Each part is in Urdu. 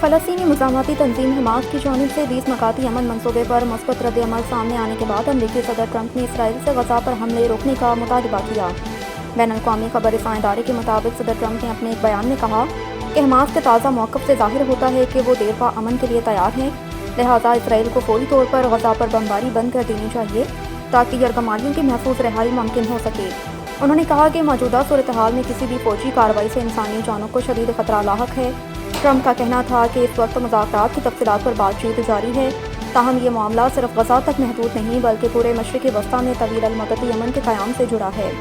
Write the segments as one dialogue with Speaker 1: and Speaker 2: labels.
Speaker 1: فلسطینی مزاحمتی تنظیم حماس کی جانب سے 20 نکاتی امن منصوبے پر مثبت رد عمل سامنے آنے کے بعد امریکی صدر ٹرمپ نے اسرائیل سے غزہ پر حملے روکنے کا مطالبہ کیا۔ بین الاقوامی خبر رساں ادارے کے مطابق صدر ٹرمپ نے اپنے ایک بیان میں کہا کہ حماس کے تازہ موقف سے ظاہر ہوتا ہے کہ وہ دیر پا امن کے لیے تیار ہیں، لہٰذا اسرائیل کو فوری طور پر غزہ پر بمباری بند کر دینی چاہیے تاکہ یرغمالیوں کی محفوظ رہائی ممکن ہو سکے۔ انہوں نے کہا کہ موجودہ صورتحال میں کسی بھی فوجی کارروائی سے انسانی جانوں کو شدید خطرہ لاحق ہے۔ ٹرمپ کا کہنا تھا کہ اس وقت مذاکرات کی تفصیلات پر بات چیت جاری ہے، تاہم یہ معاملہ صرف غزہ تک محدود نہیں بلکہ پورے مشرق وسطیٰ میں طویل المدتی امن کے قیام سے جڑا ہے۔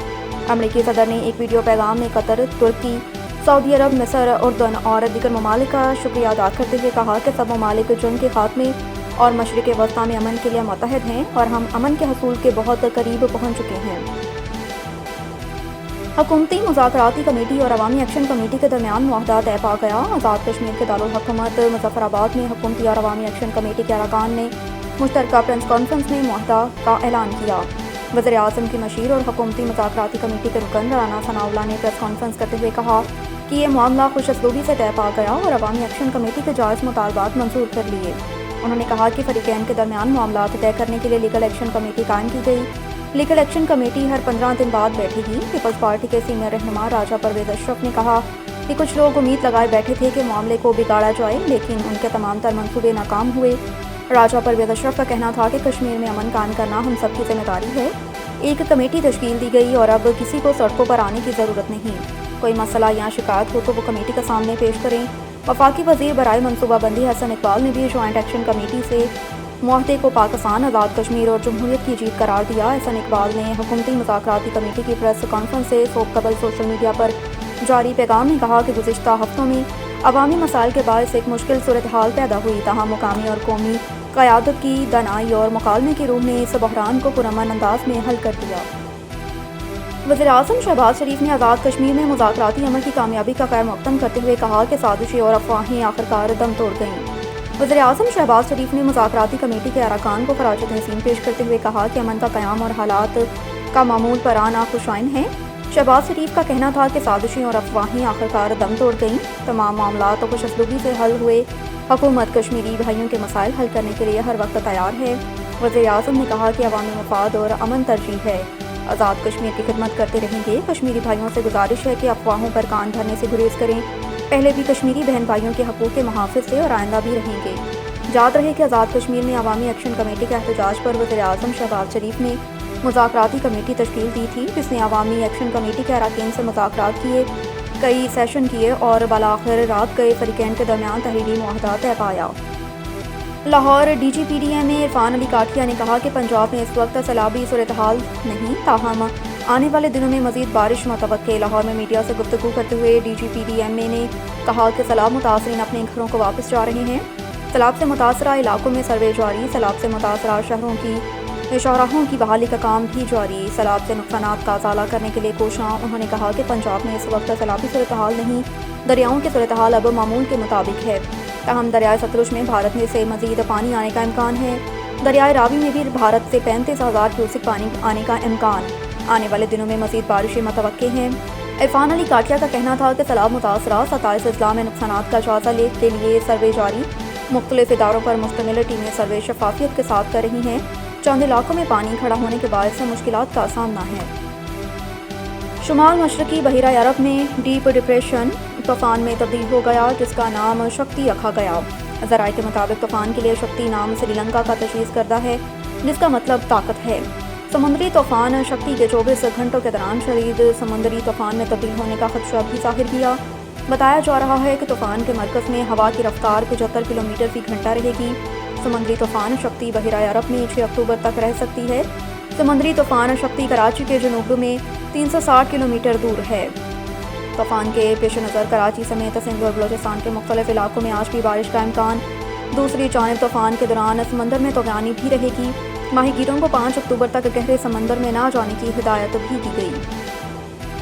Speaker 1: امریکی صدر نے ایک ویڈیو پیغام میں قطر، ترکی، سعودی عرب، مصر، اردن اور دیگر ممالک کا شکریہ ادا کرتے ہوئے کہا کہ سب ممالک جنگ کے خاتمے اور مشرق وسطیٰ میں امن کے لیے متحد ہیں اور ہم امن کے حصول کے بہت قریب پہنچ چکے ہیں۔ حکومتی مذاکراتی کمیٹی اور عوامی ایکشن کمیٹی کے درمیان معاہدہ طے پا گیا۔ آزاد کشمیر کے دارالحکومت مظفر آباد میں حکومتی اور عوامی ایکشن کمیٹی کے ارکان نے مشترکہ پریس کانفرنس میں معاہدہ کا اعلان کیا۔ وزیر اعظم کی مشیر اور حکومتی مذاکراتی کمیٹی کے رکن رانا ثناء اللہ نے پریس کانفرنس کرتے ہوئے کہا کہ یہ معاملہ خوش اسلوبی سے طے پا گیا اور عوامی ایکشن کمیٹی کے جائز مطالبات منظور کر لیے۔ انہوں نے کہا کہ فریقین کے درمیان معاملات طے کرنے کے لیے لیگل ایکشن کمیٹی قائم کی گئی۔ لیگل ایکشن کمیٹی ہر 15 دن بعد بیٹھے گی۔ پیپلز پارٹی کے سینئر رہنما راجہ پرویز اشرف نے کہا کہ کچھ لوگ امید لگائے بیٹھے تھے کہ معاملے کو بگاڑا جائے، لیکن ان کے تمام تر منصوبے ناکام ہوئے۔ راجہ پرویز اشرف کا کہنا تھا کہ کشمیر میں امن قائم کرنا ہم سب کی ذمہ داری ہے۔ ایک کمیٹی تشکیل دی گئی اور اب کسی کو سڑکوں پر آنے کی ضرورت نہیں۔ کوئی مسئلہ یا شکایت ہو تو وہ کمیٹی کے سامنے پیش کریں۔ وفاقی وزیر برائے منصوبہ بندی حسن اقبال نے بھی جوائنٹ ایکشن کمیٹی سے معاہدے کو پاکستان، آزاد کشمیر اور جمہوریت کی جیت قرار دیا۔ حسن اقبال نے حکومتی مذاکراتی کمیٹی کی پریس کانفرنس سے قبل سوشل میڈیا پر جاری پیغام میں کہا کہ گزشتہ ہفتوں میں عوامی مسائل کے باعث ایک مشکل صورتحال پیدا ہوئی، تاہم مقامی اور قومی قیادت کی دانائی اور مکالمے کی روح نے اس بحران کو پرامن انداز میں حل کر دیا۔ وزیر اعظم شہباز شریف نے آزاد کشمیر میں مذاکراتی عمل کی کامیابی کا خیر مقدم کرتے ہوئے کہا کہ سازشیں اور افواہیں آخرکار دم توڑ گئیں۔ وزیر اعظم شہباز شریف نے مذاکراتی کمیٹی کے ارکان کو خراج تحسین پیش کرتے ہوئے کہا کہ امن کا قیام اور حالات کا معمول پر آنا خوشائن ہے۔ شہباز شریف کا کہنا تھا کہ سازشیں اور افواہیں آخرکار دم توڑ گئیں، تمام معاملات خوش اسلوبی سے حل ہوئے، حکومت کشمیری بھائیوں کے مسائل حل کرنے کے لیے ہر وقت تیار ہے۔ وزیر اعظم نے کہا کہ عوامی مفاد اور امن ترجیح ہے، آزاد کشمیر کی خدمت کرتے رہیں گے۔ کشمیری بھائیوں سے گزارش ہے کہ افواہوں پر کان دھرنے سے گریز کریں، پہلے بھی کشمیری بہن بھائیوں کے حقوق کے محافظ تھے اور آئندہ بھی رہیں گے۔ یاد رہے کہ آزاد کشمیر میں عوامی ایکشن کمیٹی کے احتجاج پر وزیر اعظم شہباز شریف نے مذاکراتی کمیٹی تشکیل دی تھی، جس نے عوامی ایکشن کمیٹی کے اراکین سے مذاکرات کیے، کئی سیشن کیے اور بالآخر رات گئے فریقین کے درمیان تحریری معاہدہ طے پایا۔ Lahore D G P D M A Irfan Ali Kathia نے کہا کہ پنجاب میں اس وقت سیلابی صورتحال نہیں، تاہم آنے والے دنوں میں مزید بارش متوقع۔ لاہور میں میڈیا سے گفتگو کرتے ہوئے D G P D M A نے کہا کہ سیلاب متاثرین اپنے گھروں کو واپس جا رہے ہیں۔ سیلاب سے متاثرہ علاقوں میں سروے جاری، سیلاب سے متاثرہ شاہراہوں کی بحالی کا کام بھی جاری، سیلاب سے نقصانات کا ازالہ کرنے کے لیے کوشاں۔ انہوں نے کہا کہ پنجاب میں اس وقت سیلابی صورتحال نہیں، دریاؤں کی صورتحال اب معمول کے مطابق ہے، تاہم دریائے ستلج میں بھارت میں سے مزید پانی آنے کا امکان ہے۔ دریائے راوی میں بھی بھارت سے 35,000 کیوسک پانی آنے کا امکان، آنے والے دنوں میں مزید بارشیں متوقع ہیں۔ عرفان علی کاٹھیا کا کہنا تھا کہ سیلاب متاثرہ 27 اضلاع میں نقصانات کا جائزہ لینے کے لیے سروے جاری، مختلف اداروں پر مشتمل ٹیمیں سروے شفافیت کے ساتھ کر رہی ہیں۔ چند علاقوں میں پانی کھڑا ہونے کے باعث مشکلات کا سامنا ہے۔ شمال مشرقی بحیرہ عرب میں ڈیپ ڈپریشن طوفان میں تبدیل ہو گیا، جس کا نام شکتی رکھا گیا۔ ذرائع کے مطابق طوفان کے لیے شکتی نام سری لنکا کا تجویز کردہ ہے، جس کا مطلب طاقت ہے۔ سمندری طوفان شکتی کے 24 گھنٹوں کے دوران شدید سمندری طوفان میں تبدیل ہونے کا خدشہ بھی ظاہر کیا۔ بتایا جا رہا ہے کہ طوفان کے مرکز میں ہوا کی رفتار 75 کلومیٹر فی گھنٹہ رہے گی۔ سمندری طوفان شکتی بحیرہ عرب میں 6 اکتوبر تک رہ سکتی ہے۔ سمندری طوفان شکتی کراچی کے جنوب میں 360 کلومیٹر دور ہے۔ طوفان کے پیش نظر کراچی سمیت سندھ اور بلوچستان کے مختلف علاقوں میں آج بھی بارش کا امکان۔ دوسری جانب طوفان کے دوران سمندر میں طغیانی بھی رہے گی۔ ماہی گیروں کو 5 اکتوبر تک گہرے سمندر میں نہ جانے کی ہدایت بھی کی گئی۔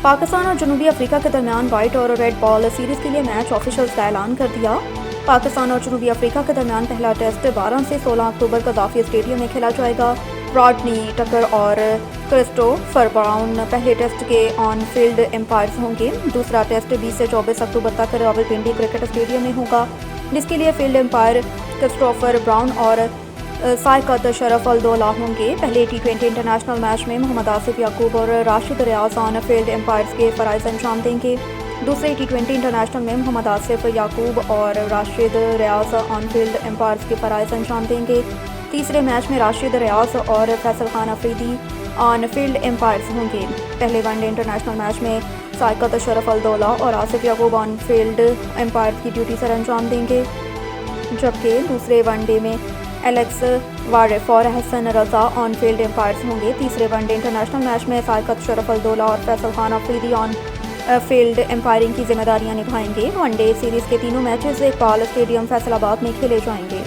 Speaker 1: پاکستان اور جنوبی افریقہ کے درمیان وائٹ اور ریڈ بال سیریز کے لیے میچ آفیشلز کا اعلان کر دیا۔ پاکستان اور جنوبی افریقہ کے درمیان پہلا ٹیسٹ 12 سے 16 اکتوبر قذافی اسٹیڈیم میں کھیلا جائے گا۔ راڈنی ٹکر اور کرسٹوفر براؤن پہلے ٹیسٹ کے آن فیلڈ امپائرز ہوں گے۔ دوسرا ٹیسٹ 20 سے 24 اکتوبر تک راولپنڈی کرکٹ اسٹیڈیم میں ہوگا۔ جس کے لیے فیلڈ امپائر کرسٹوفر براؤن اور سائقط شرف الدولہ ہوں گے۔ پہلے ٹی20 انٹرنیشنل میچ میں محمد آصف یعقوب اور راشد ریاض آن فیلڈ امپائرز کے فرائض انجام دیں گے۔ دوسرے ٹی20 انٹرنیشنل میں محمد آصف یعقوب اور راشد ریاض آن فیلڈ امپائرز کے فرائض انجام دیں گے۔ تیسرے میچ میں راشد ریاض اور فیصل خان افریدی آن فیلڈ امپائرز ہوں گے۔ پہلے ون ڈے انٹرنیشنل میچ میں سائقط شرف الدولہ اور آصف یعقوب آن فیلڈ امپائرز کی ڈیوٹی سر انجام دیں گے، جبکہ دوسرے ون ڈے میں ایلیکس وارف اور حسن رضا آن فیلڈ امپائرز ہوں گے۔ تیسرے ون ڈے انٹرنیشنل میچ میں سائقط شرف الدولہ اور فیصل خان افریدی آن فیلڈ امپائرنگ کی ذمہ داریاں نبھائیں گے۔ ون ڈے سیریز کے تینوں میچز اقبال اسٹیڈیم فیصل آباد میں کھیلے جائیں گے۔